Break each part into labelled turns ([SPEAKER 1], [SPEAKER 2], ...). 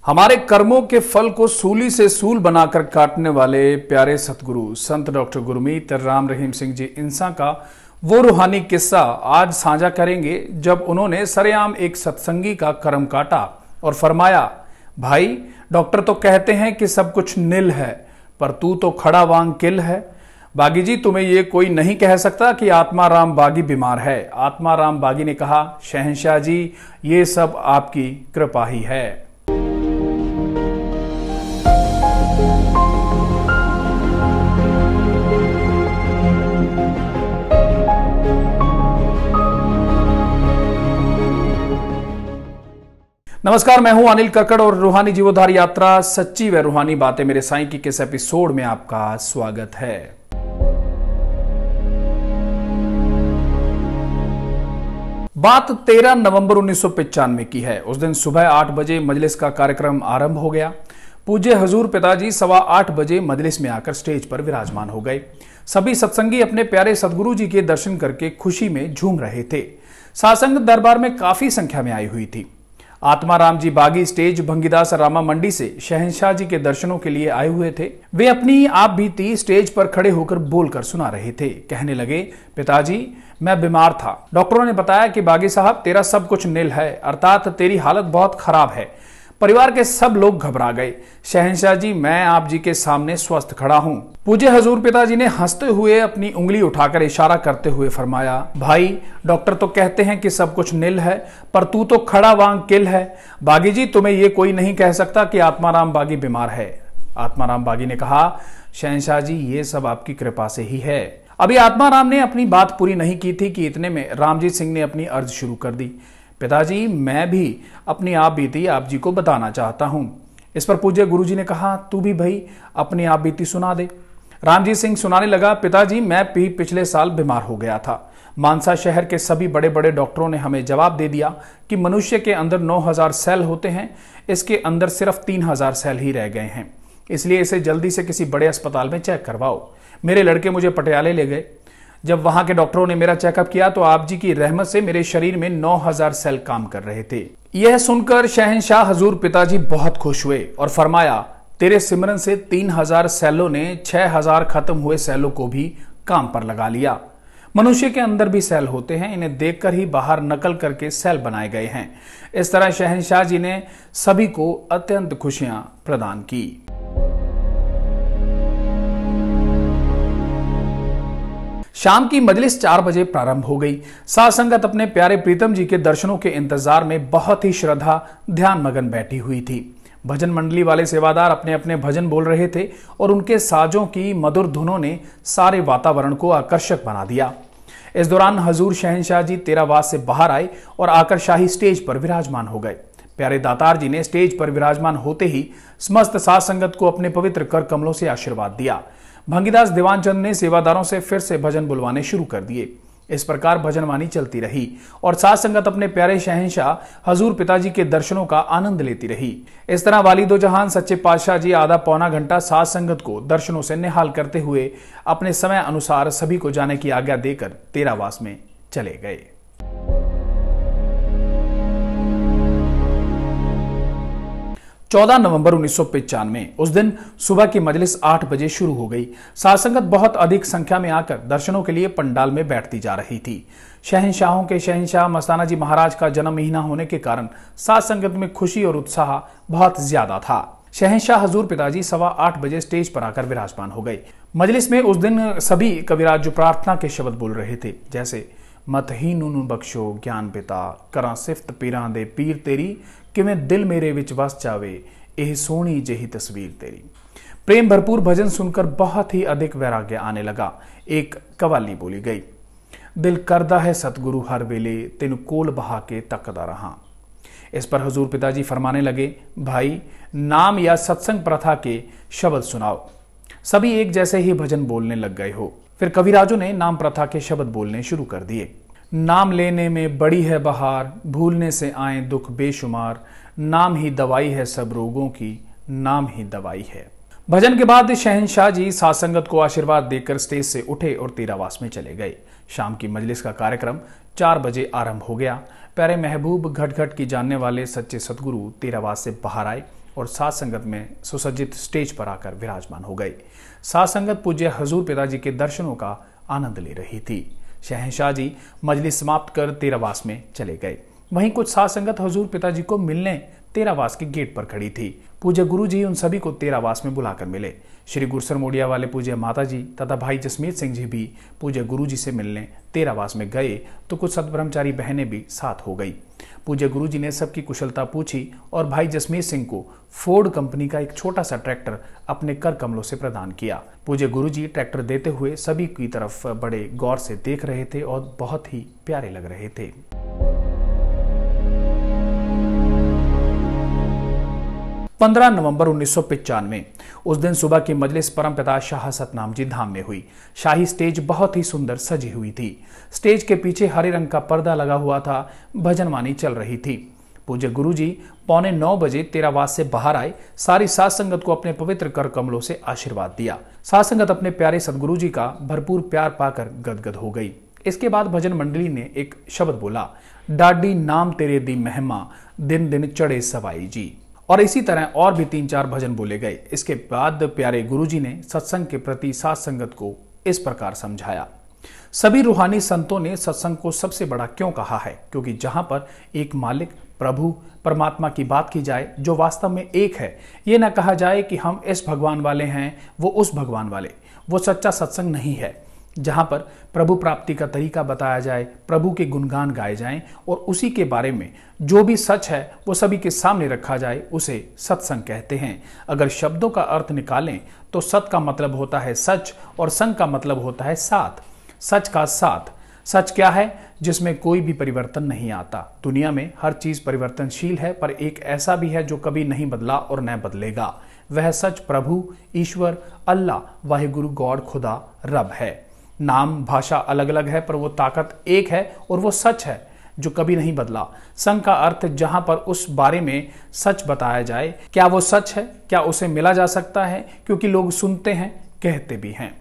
[SPEAKER 1] हमारे कर्मों के फल को सूली से सूल बनाकर काटने वाले प्यारे सतगुरु संत डॉक्टर गुरमीत राम रहीम सिंह जी इंसा का वो रूहानी किस्सा आज साझा करेंगे जब उन्होंने सरेआम एक सत्संगी का कर्म काटा और फरमाया, भाई डॉक्टर तो कहते हैं कि सब कुछ निल है, पर तू तो खड़ा वांग किल है। बागी जी, तुम्हें ये कोई नहीं कह सकता कि आत्माराम बागी बीमार है। आत्माराम बागी ने कहा, शहंशाह जी ये सब आपकी कृपा ही है। नमस्कार, मैं हूं अनिल कक्कड़ और रूहानी जीवोद्धार यात्रा सच्ची व रूहानी बातें मेरे साईं की किस एपिसोड में आपका स्वागत है। बात 13 नवंबर 1995 की है। उस दिन सुबह 8 बजे मजलिस का कार्यक्रम आरंभ हो गया। पूज्य हजूर पिताजी 8:15 बजे मजलिस में आकर स्टेज पर विराजमान हो गए। सभी सत्संगी अपने प्यारे सदगुरु जी के दर्शन करके खुशी में झूम रहे थे। सासंग दरबार में काफी संख्या में आई हुई थी। आत्माराम जी बागी स्टेज भंगीदास रामा मंडी से शहंशाह जी के दर्शनों के लिए आए हुए थे। वे अपनी आप बीती स्टेज पर खड़े होकर बोलकर सुना रहे थे। कहने लगे, पिताजी मैं बीमार था। डॉक्टरों ने बताया कि बागी साहब तेरा सब कुछ निल है, अर्थात तेरी हालत बहुत खराब है। परिवार के सब लोग घबरा गए। शहंशाह जी मैं आप जी के सामने स्वस्थ खड़ा हूं। पूज्य हजूर पिताजी ने हंसते हुए अपनी उंगली उठाकर इशारा करते हुए फरमाया, भाई डॉक्टर तो कहते हैं कि सब कुछ निल है, पर तू तो खड़ा वांग किल है। बागी जी तुम्हें ये कोई नहीं कह सकता कि आत्माराम बागी बीमार है। आत्माराम बागी ने कहा, शहंशाह जी ये सब आपकी कृपा से ही है। अभी आत्माराम ने अपनी बात पूरी नहीं की थी कि इतने में रामजीत सिंह ने अपनी अर्ज शुरू कर दी। पिताजी मैं भी अपनी आप बीती आप जी को बताना चाहता हूं। इस पर पूज्य गुरुजी ने कहा, तू भी भाई अपनी आप बीती सुना दे। रामजीत सिंह सुनाने लगा, पिताजी मैं भी पिछले साल बीमार हो गया था। मानसा शहर के सभी बड़े बड़े डॉक्टरों ने हमें जवाब दे दिया कि मनुष्य के अंदर 9000 सेल होते हैं, इसके अंदर सिर्फ 3000 सेल ही रह गए हैं, इसलिए इसे जल्दी से किसी बड़े अस्पताल में चेक करवाओ। मेरे लड़के मुझे पटियाले ले गए। जब वहां के डॉक्टरों ने मेरा चेकअप किया तो आप जी की रहमत से मेरे शरीर में 9000 सेल काम कर रहे थे। यह सुनकर शहंशाह हजूर पिताजी बहुत खुश हुए और फरमाया, तेरे सिमरन से 3000 सेलों ने 6000 खत्म हुए सेलों को भी काम पर लगा लिया। मनुष्य के अंदर भी सेल होते हैं, इन्हें देखकर ही बाहर नकल करके सेल बनाए गए हैं। इस तरह शहंशाह जी ने सभी को अत्यंत खुशियां प्रदान की। शाम की मजलिस 4 बजे प्रारंभ हो गई। साथ संगत अपने प्यारे प्रीतम जी के दर्शनों के इंतजार में बहुत ही श्रद्धा ध्यान मगन बैठी हुई थी। भजन मंडली वाले सेवादार अपने अपने भजन बोल रहे थे और उनके साजों की मधुर धुनों ने सारे वातावरण को आकर्षक बना दिया। इस दौरान हजूर शहंशाह जी तेरावास से बाहर आए और आकर शाही स्टेज पर विराजमान हो गए। प्यारे दातार जी ने स्टेज पर विराजमान होते ही समस्त साथ संगत को अपने पवित्र कर कमलों से आशीर्वाद दिया। भंगीदास दीवानचंद ने सेवादारों से फिर से भजन बुलवाने शुरू कर दिए। इस प्रकार भजनवाणी चलती रही और साथ संगत अपने प्यारे शहंशाह हजूर पिताजी के दर्शनों का आनंद लेती रही। इस तरह वालिदो जहान सच्चे पातशाह जी आधा पौना घंटा साथ संगत को दर्शनों से निहाल करते हुए अपने समय अनुसार सभी को जाने की आज्ञा देकर तेरावास में चले गए। चौदह नवंबर 1995 उस दिन सुबह की मजलिस 8 बजे शुरू हो गई। साथ संगत बहुत अधिक संख्या में आकर दर्शनों के लिए पंडाल में बैठती जा रही थी। शहंशाहों के शहंशाह मस्ताना जी महाराज का जन्म महीना होने के कारण साथ संगत में खुशी और उत्साह बहुत ज्यादा था। शहंशाह हजूर पिताजी 8:15 बजे स्टेज पर आकर विराजमान हो गए। मजलिस में उस दिन सभी कविराज जो प्रार्थना के शब्द बोल रहे थे, जैसे मत ही नून बख्शो ज्ञान पिता, करा सिफत पीरां दे पीर तेरी, किवें दिल मेरे विच वस जावे एह सोहनी जही तस्वीर तेरी। प्रेम भरपूर भजन सुनकर बहुत ही अधिक वैराग्य आने लगा। एक कवाली बोली गई, दिल करदा है सतगुरु हर वेले, तेन कोल बहा के तकदा रहा। इस पर हजूर पिताजी फरमाने लगे, भाई नाम या सत्संग प्रथा के शब्द सुनाओ। सभी एक जैसे ही भजन बोलने लग गए हो। फिर कविराजों ने नाम प्रथा के शब्द बोलने शुरू कर दिए। नाम लेने में बड़ी है बहार, भूलने से आए दुख बेशुमार, नाम ही दवाई है सब रोगों की, नाम ही दवाई है। भजन के बाद शहंशाह जी साथ संगत को आशीर्वाद देकर स्टेज से उठे और तेरावास में चले गए। शाम की मजलिस का कार्यक्रम 4 बजे आरंभ हो गया। प्यारे महबूब घट घट की जानने वाले सच्चे सतगुरु तेरावास से बाहर आए और साथ संगत में सुसज्जित स्टेज पर आकर विराजमान हो गए। साथ संगत पूज्य हजूर पिताजी के दर्शनों का आनंद ले रही थी। शहंशाह जी मजलिस समाप्त कर तेरावास में चले गए। वहीं कुछ साथ संगत हजूर पिताजी को मिलने तेरावास के गेट पर खड़ी थी। पूज्य गुरु जी उन सभी को तेरावास में बुलाकर मिले। श्री गुरसर मोडिया वाले पूज्य माता जी तथा भाई जसमीत सिंह जी भी पूज्य गुरु जी से मिलने तेरावास में गए तो कुछ सतब्रह्मचारी बहनें भी साथ हो गई। पूज्य गुरु जी ने सबकी कुशलता पूछी और भाई जसमीत सिंह को फोर्ड कंपनी का एक छोटा सा ट्रैक्टर अपने कर कमलों से प्रदान किया। पूज्य गुरु जी ट्रैक्टर देते हुए सभी की तरफ बड़े गौर से देख रहे थे और बहुत ही प्यारे लग रहे थे। 15 नवंबर 1995 उस दिन सुबह की मजलिस परमपिता शाह सतनाम जी धाम में हुई। शाही स्टेज बहुत ही सुंदर सजी हुई थी। स्टेज के पीछे हरे रंग का पर्दा लगा हुआ था। भजनवाणी चल रही थी। पूज्य गुरु जी 8:45 बजे तेरावास से बाहर आए। सारी साध संगत को अपने पवित्र कर कमलों से आशीर्वाद दिया। साध संगत अपने प्यारे सदगुरु जी का भरपूर प्यार पाकर गदगद हो गई। इसके बाद भजन मंडली ने एक शब्द बोला, डाडी नाम तेरे दी महिमा दिन दिन चढ़े सवाई जी। और इसी तरह और भी 3-4 भजन बोले गए। इसके बाद प्यारे गुरुजी ने सत्संग के प्रति साथ संगत को इस प्रकार समझाया। सभी रूहानी संतों ने सत्संग को सबसे बड़ा क्यों कहा है? क्योंकि जहां पर एक मालिक प्रभु परमात्मा की बात की जाए जो वास्तव में एक है, ये ना कहा जाए कि हम इस भगवान वाले हैं वो उस भगवान वाले, वो सच्चा सत्संग नहीं है। जहां पर प्रभु प्राप्ति का तरीका बताया जाए, प्रभु के गुणगान गाए जाएं और उसी के बारे में जो भी सच है वो सभी के सामने रखा जाए, उसे सत्संग कहते हैं। अगर शब्दों का अर्थ निकालें तो सत का मतलब होता है सच और संग का मतलब होता है साथ। सच का साथ। सच क्या है? जिसमें कोई भी परिवर्तन नहीं आता। दुनिया में हर चीज परिवर्तनशील है, पर एक ऐसा भी है जो कभी नहीं बदला और न बदलेगा। वह सच प्रभु, ईश्वर, अल्लाह, वाहिगुरु, गॉड, खुदा, रब है। नाम भाषा अलग अलग है पर वो ताकत एक है और वो सच है जो कभी नहीं बदला। संग का अर्थ जहां पर उस बारे में सच बताया जाए। क्या वो सच है? क्या उसे मिला जा सकता है? क्योंकि लोग सुनते हैं, कहते भी हैं।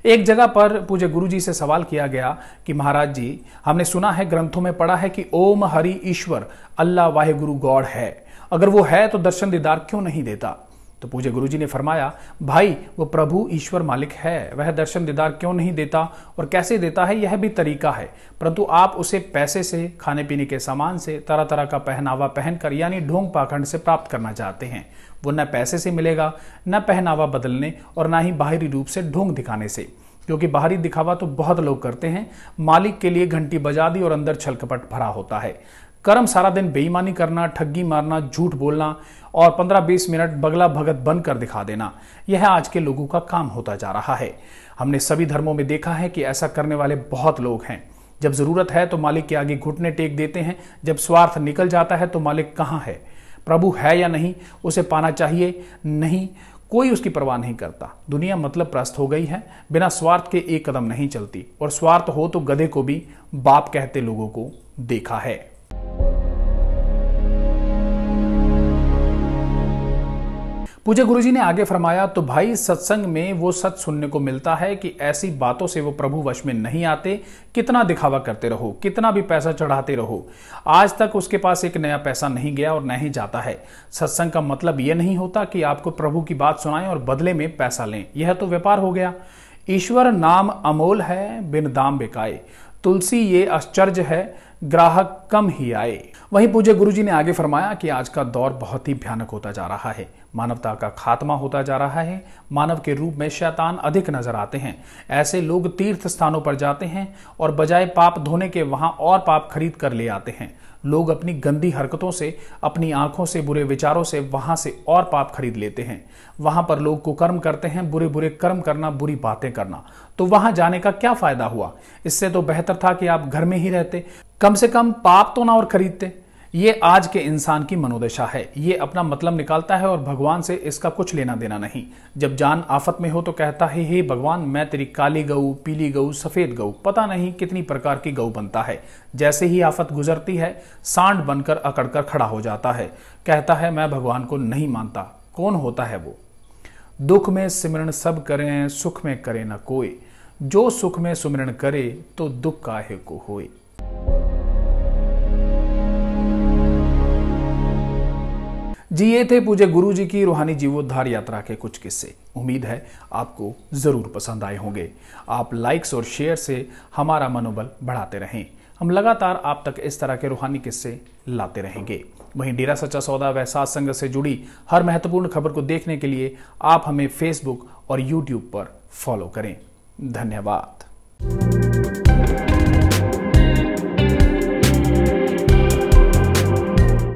[SPEAKER 1] एक जगह पर पूज्य गुरु जी से सवाल किया गया कि महाराज जी, हमने सुना है, ग्रंथों में पढ़ा है कि ओम हरि ईश्वर अल्लाह वाहिगुरु गॉड है। अगर वो है तो दर्शन दीदार क्यों नहीं देता? तो पूज्य गुरु जी ने फरमाया, भाई वो प्रभु ईश्वर मालिक है, वह दर्शन दीदार क्यों नहीं देता और कैसे देता है यह भी तरीका है, परंतु आप उसे पैसे से, खाने पीने के सामान से, तरह तरह का पहनावा पहनकर यानी ढोंग पाखंड से प्राप्त करना चाहते हैं। वो न पैसे से मिलेगा, न पहनावा बदलने और न ही बाहरी रूप से ढोंग दिखाने से, क्योंकि बाहरी दिखावा तो बहुत लोग करते हैं। मालिक के लिए घंटी बजा दी और अंदर छल कपट भरा होता है। कर्म सारा दिन बेईमानी करना, ठगी मारना, झूठ बोलना और 15-20 मिनट बगला भगत बनकर दिखा देना, यह आज के लोगों का काम होता जा रहा है। हमने सभी धर्मों में देखा है कि ऐसा करने वाले बहुत लोग हैं। जब जरूरत है तो मालिक के आगे घुटने टेक देते हैं, जब स्वार्थ निकल जाता है तो मालिक कहाँ है? प्रभु है या नहीं, उसे पाना चाहिए नहीं, कोई उसकी परवाह नहीं करता। दुनिया मतलब प्रस्त हो गई है, बिना स्वार्थ के एक कदम नहीं चलती, और स्वार्थ हो तो गधे को भी बाप कहते लोगों को देखा है। पूज्य गुरुजी ने आगे फरमाया, तो भाई सत्संग में वो सच सुनने को मिलता है कि ऐसी बातों से वो प्रभु वश में नहीं आते। कितना दिखावा करते रहो, कितना भी पैसा चढ़ाते रहो, आज तक उसके पास एक नया पैसा नहीं गया और न ही जाता है। सत्संग का मतलब यह नहीं होता कि आपको प्रभु की बात सुनाएं और बदले में पैसा लें, यह तो व्यापार हो गया। ईश्वर नाम अमोल है, बिन दाम बिकाए, तुलसी ये आश्चर्य है, ग्राहक कम ही आए। वहीं पूज्य गुरुजी ने आगे फरमाया कि आज का दौर बहुत ही भयानक होता जा रहा है। मानवता का खात्मा होता जा रहा है। मानव के रूप में शैतान अधिक नजर आते हैं। ऐसे लोग तीर्थ स्थानों पर जाते हैं और बजाय पाप धोने के वहां और पाप खरीद कर ले आते हैं। लोग अपनी गंदी हरकतों से, अपनी आंखों से, बुरे विचारों से वहां से और पाप खरीद लेते हैं। वहां पर लोग कुकर्म करते हैं, बुरे बुरे कर्म करना, बुरी बातें करना। तो वहां जाने का क्या फायदा हुआ? इससे तो बेहतर था कि आप घर में ही रहते, कम से कम पाप तो ना और खरीदते। ये आज के इंसान की मनोदशा है। ये अपना मतलब निकालता है और भगवान से इसका कुछ लेना देना नहीं। जब जान आफत में हो तो कहता है, हे भगवान, मैं तेरी काली गऊ, पीली गऊ, सफेद गऊ, पता नहीं कितनी प्रकार की गऊ बनता है। जैसे ही आफत गुजरती है, सांड बनकर अकड़कर खड़ा हो जाता है। कहता है, मैं भगवान को नहीं मानता। कौन होता है वो? दुख में सिमरण सब करें, सुख में करे न कोई। जो सुख में सुमिरन करे, तो दुख काहे को होए। जी ये थे पूज्य गुरु जी की रूहानी जीवोद्धार यात्रा के कुछ किस्से। उम्मीद है आपको जरूर पसंद आए होंगे। आप लाइक्स और शेयर से हमारा मनोबल बढ़ाते रहें। हम लगातार आप तक इस तरह के रूहानी किस्से लाते रहेंगे। वहीं डेरा सच्चा सौदा व सत्संग से जुड़ी हर महत्वपूर्ण खबर को देखने के लिए आप हमें फेसबुक और यूट्यूब पर फॉलो करें। धन्यवाद।